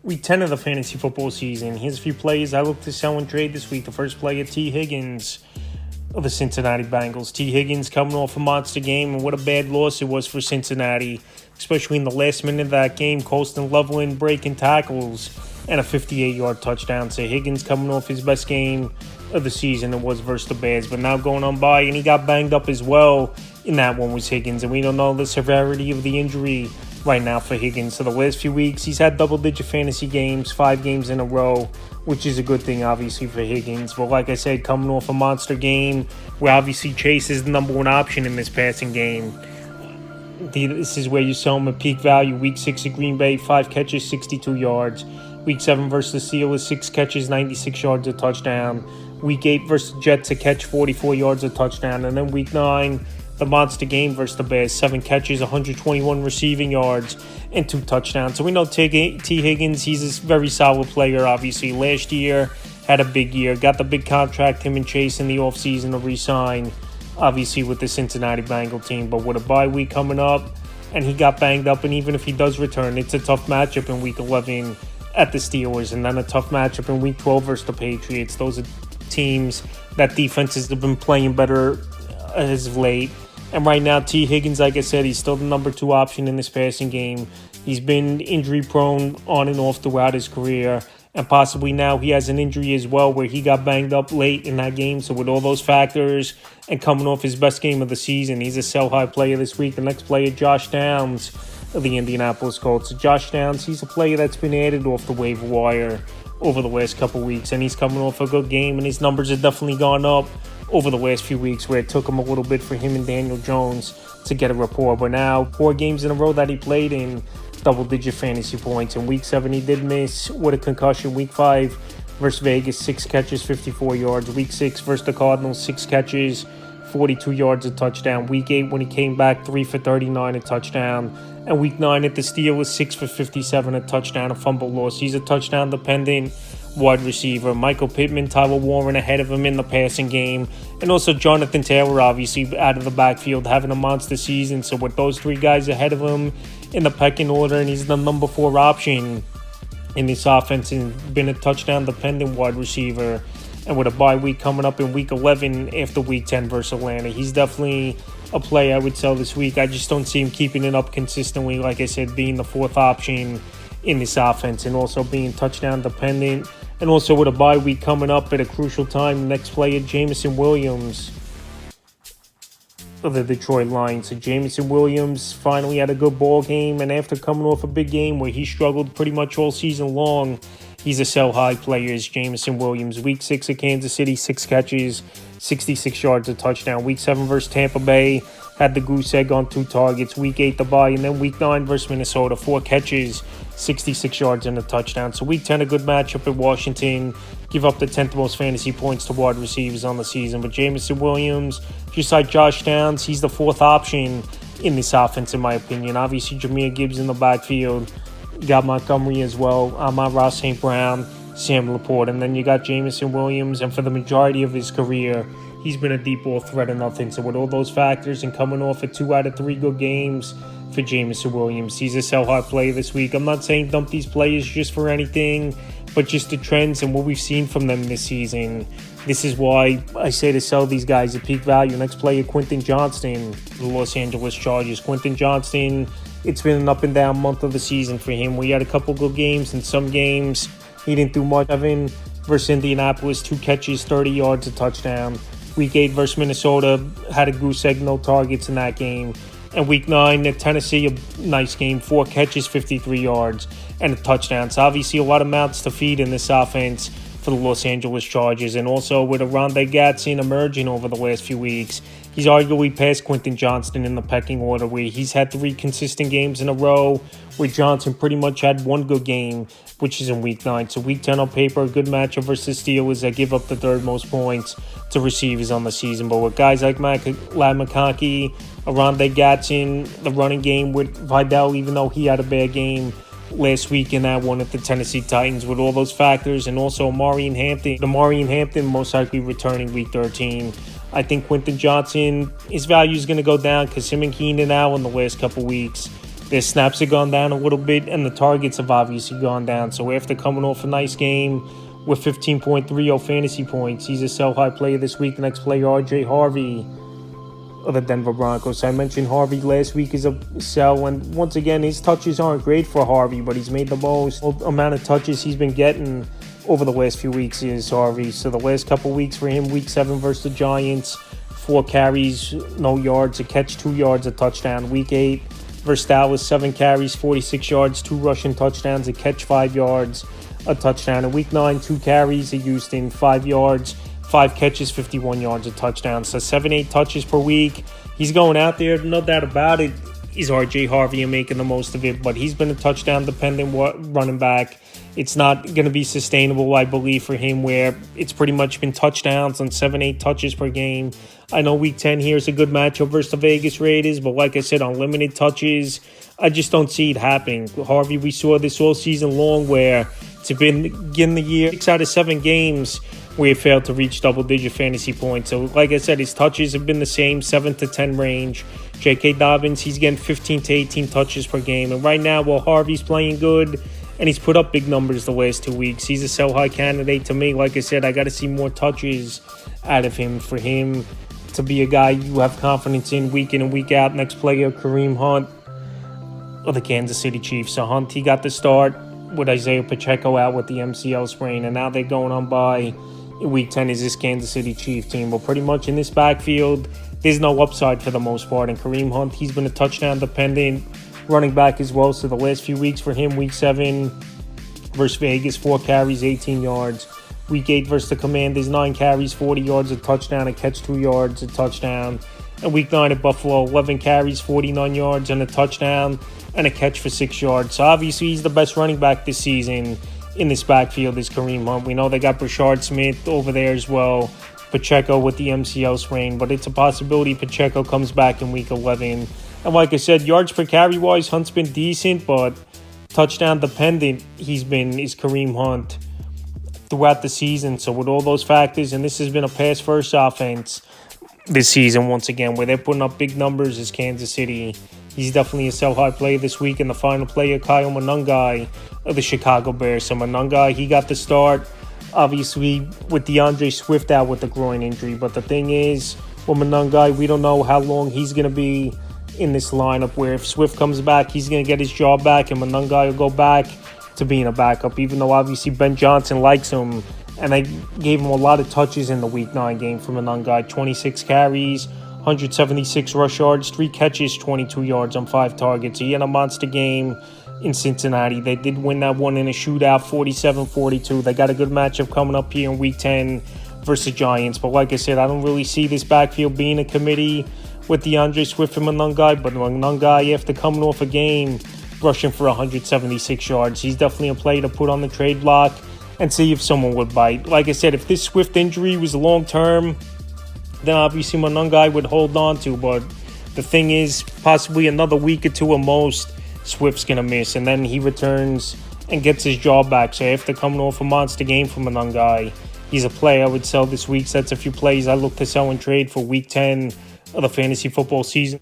Week 10 of the fantasy football season. Here's a few players I look to sell and trade this week. The first player, T. Higgins of the Cincinnati Bengals. T. Higgins coming off a monster game, and what a bad loss it was for Cincinnati, especially in the last minute of that game. Colston Loveland breaking tackles and a 58-yard touchdown. So Higgins coming off his best game of the season. It was versus the Bears, but now going on by, and he got banged up as well in that one was Higgins, and we don't know the severity of the injury right now for Higgins. So the last few weeks, he's had double-digit fantasy games, 5 games in a row, which is a good thing, obviously, for Higgins. But like I said, coming off a monster game, where obviously Chase is the number one option in this passing game. This is where you sell him at peak value. Week 6 at Green Bay, 5 catches, 62 yards. Week 7 versus the Steelers, 6 catches, 96 yards, a touchdown. Week 8 versus the Jets, a catch, 44 yards, a touchdown. And then Week 9, the monster game versus the Bears, 7 catches, 121 receiving yards, and 2 touchdowns. So we know T. Higgins, he's a very solid player, obviously. Last year, had a big year, got the big contract, him and Chase in the offseason to re-sign, obviously, with the Cincinnati Bengal team. But with a bye week coming up, and he got banged up, and even if he does return, it's a tough matchup in Week 11 at the Steelers, and then a tough matchup in Week 12 versus the Patriots. Those are teams that defenses have been playing better as of late. And right now, T. Higgins, like I said, he's still the number 2 option in this passing game. He's been injury-prone on and off throughout his career. And possibly now he has an injury as well where he got banged up late in that game. So with all those factors and coming off his best game of the season, he's a sell-high player this week. The next player, Josh Downs of the Indianapolis Colts. So Josh Downs, he's a player that's been added off the waiver wire over the last couple weeks. And he's coming off a good game, and his numbers have definitely gone up over the last few weeks, where it took him a little bit for him and Daniel Jones to get a rapport. But now, 4 games in a row that he played in double-digit fantasy points. In Week 7, he did miss with a concussion. Week 5 versus Vegas, 6 catches, 54 yards. Week 6 versus the Cardinals, 6 catches, 42 yards, a touchdown. Week 8, when he came back, 3 for 39, a touchdown. And Week 9 at the Steelers, 6 for 57, a touchdown, a fumble loss. He's a touchdown-dependent wide receiver. Michael Pittman, Tyler Warren ahead of him in the passing game. And also Jonathan Taylor, obviously, out of the backfield, having a monster season. So with those 3 guys ahead of him in the pecking order, and he's the number 4 option in this offense and been a touchdown-dependent wide receiver. And with a bye week coming up in Week 11 after Week 10 versus Atlanta, he's definitely a play I would sell this week. I just don't see him keeping it up consistently, like I said, being the 4th option in this offense and also being touchdown-dependent. And also with a bye week coming up at a crucial time, the next player, Jameson Williams of the Detroit Lions. So Jameson Williams finally had a good ball game, and after coming off a big game where he struggled pretty much all season long, he's a sell-high player, is Jameson Williams. Week 6 at Kansas City, 6 catches, 66 yards, a touchdown. Week 7 versus Tampa Bay, had the goose egg on 2 targets. Week 8, the bye, and then Week 9 versus Minnesota, 4 catches, 66 yards, and a touchdown. So Week 10, a good matchup at Washington. Give up the 10th most fantasy points to wide receivers on the season. But Jameson Williams, just like Josh Downs, he's the 4th option in this offense, in my opinion. Obviously, Jahmyr Gibbs in the backfield. You got Montgomery as well. Ross St. Brown, Sam Laporte. And then you got Jameson Williams. And for the majority of his career, he's been a deep ball threat or nothing. So with all those factors and coming off of 2 out of 3 good games for Jameson Williams, he's a sell-high player this week. I'm not saying dump these players just for anything, but just the trends and what we've seen from them this season. This is why I say to sell these guys at peak value. Next player, Quentin Johnston, the Los Angeles Chargers. Quentin Johnston, it's been an up-and-down month of the season for him. We had a couple good games, and some games he didn't do much. Evan versus Indianapolis, 2 catches, 30 yards, a touchdown. Week 8 versus Minnesota, had a goose egg, no targets in that game. And Week 9 at Tennessee, a nice game, 4 catches, 53 yards, and a touchdown. So obviously a lot of mouths to feed in this offense for the Los Angeles Chargers. And also with Oronde Gadsden emerging over the last few weeks, he's arguably past Quentin Johnston in the pecking order, where he's had 3 consistent games in a row, where Johnson pretty much had 1 good game, which is in Week 9. So Week 10 on paper, a good matchup versus Steelers that give up the 3rd most points to receivers on the season. But with guys like Ladd McConkey, Oronde Gadsden, the running game with Vidal, even though he had a bad game last week in that one at the Tennessee Titans, with all those factors, and also Amari Hampton most likely returning Week 13. I think Quentin Johnson, his value is going to go down because him and Keenan Allen the last couple weeks Their snaps have gone down a little bit, and the targets have obviously gone down. So after coming off a nice game with 15.30 fantasy points, he's a sell-high player this week. The next player, R.J. Harvey of the Denver Broncos. I mentioned Harvey last week as a sell, and once again, his touches aren't great for Harvey, but he's made the most amount of touches he's been getting over the last few weeks is Harvey. So the last couple weeks for him, week 7 versus the Giants, 4 carries, no yards, a catch, 2 yards, a touchdown. Week 8 versus Dallas, 7 carries, 46 yards, 2 rushing touchdowns, a catch, 5 yards, a touchdown. In week 9, 2 carries at Houston, 5 yards, 5 catches, 51 yards, a touchdown. So 7-8 touches per week. He's going out there, no doubt about it. Is R.J. Harvey and making the most of it, but he's been a touchdown-dependent running back. It's not going to be sustainable, I believe, for him, where it's pretty much been touchdowns on 7-8 touches per game. I know Week 10 here is a good matchup versus the Vegas Raiders, but like I said, on limited touches, I just don't see it happening. Harvey, we saw this all season long where to begin the year, 6 out of 7 games where he failed to reach double-digit fantasy points. So, like I said, his touches have been the same, 7 to 10 range. J.K. Dobbins, he's getting 15 to 18 touches per game. And right now, while Harvey's playing good, and he's put up big numbers the last 2 weeks, he's a sell-high candidate to me. Like I said, I got to see more touches out of him for him to be a guy you have confidence in week in and week out. Next player, Kareem Hunt of the Kansas City Chiefs. So Hunt, he got the start with Isaiah Pacheco out with the MCL sprain, and now they're going on by Week 10 is this Kansas City Chiefs team. But pretty much in this backfield, there's no upside for the most part. And Kareem Hunt, he's been a touchdown-dependent running back as well. So the last few weeks for him, Week 7 versus Vegas, 4 carries, 18 yards. Week 8 versus the Commanders, 9 carries, 40 yards, a touchdown, a catch, 2 yards, a touchdown. And Week 9 at Buffalo, 11 carries, 49 yards, and a touchdown, and a catch for 6 yards. So obviously he's the best running back this season in this backfield is Kareem Hunt. We know they got Brashard Smith over there as well. Pacheco with the MCL sprain, but it's a possibility Pacheco comes back in Week 11. And like I said, yards per carry wise, Hunt's been decent, but touchdown dependent is Kareem Hunt throughout the season. So with all those factors, and this has been a pass first offense this season once again, where they're putting up big numbers is Kansas City. He's definitely a sell-high play this week. And the final player, Kyle Monangai of the Chicago Bears. So Monangai, he got the start, obviously, with DeAndre Swift out with the groin injury. But the thing is, with Monangai, we don't know how long he's going to be in this lineup, where if Swift comes back, he's going to get his job back, and Monangai will go back to being a backup, even though obviously Ben Johnson likes him. And they gave him a lot of touches in the Week 9 game for Monangai. 26 carries, 176 rush yards, 3 catches, 22 yards on 5 targets. He had a monster game in Cincinnati. They did win that one in a shootout, 47-42. They got a good matchup coming up here in Week 10 versus Giants. But like I said, I don't really see this backfield being a committee with DeAndre Swift and Monangai. But Monangai, after coming off a game, rushing for 176 yards, he's definitely a play to put on the trade block and see if someone would bite. Like I said, if this Swift injury was long-term, then obviously Monangai would hold on to. But the thing is, possibly another week or two at most, Swift's going to miss. And then he returns and gets his job back. So after coming off a monster game from Monangai, he's a play I would sell this week. So that's a few plays I look to sell and trade for Week 10 of the fantasy football season.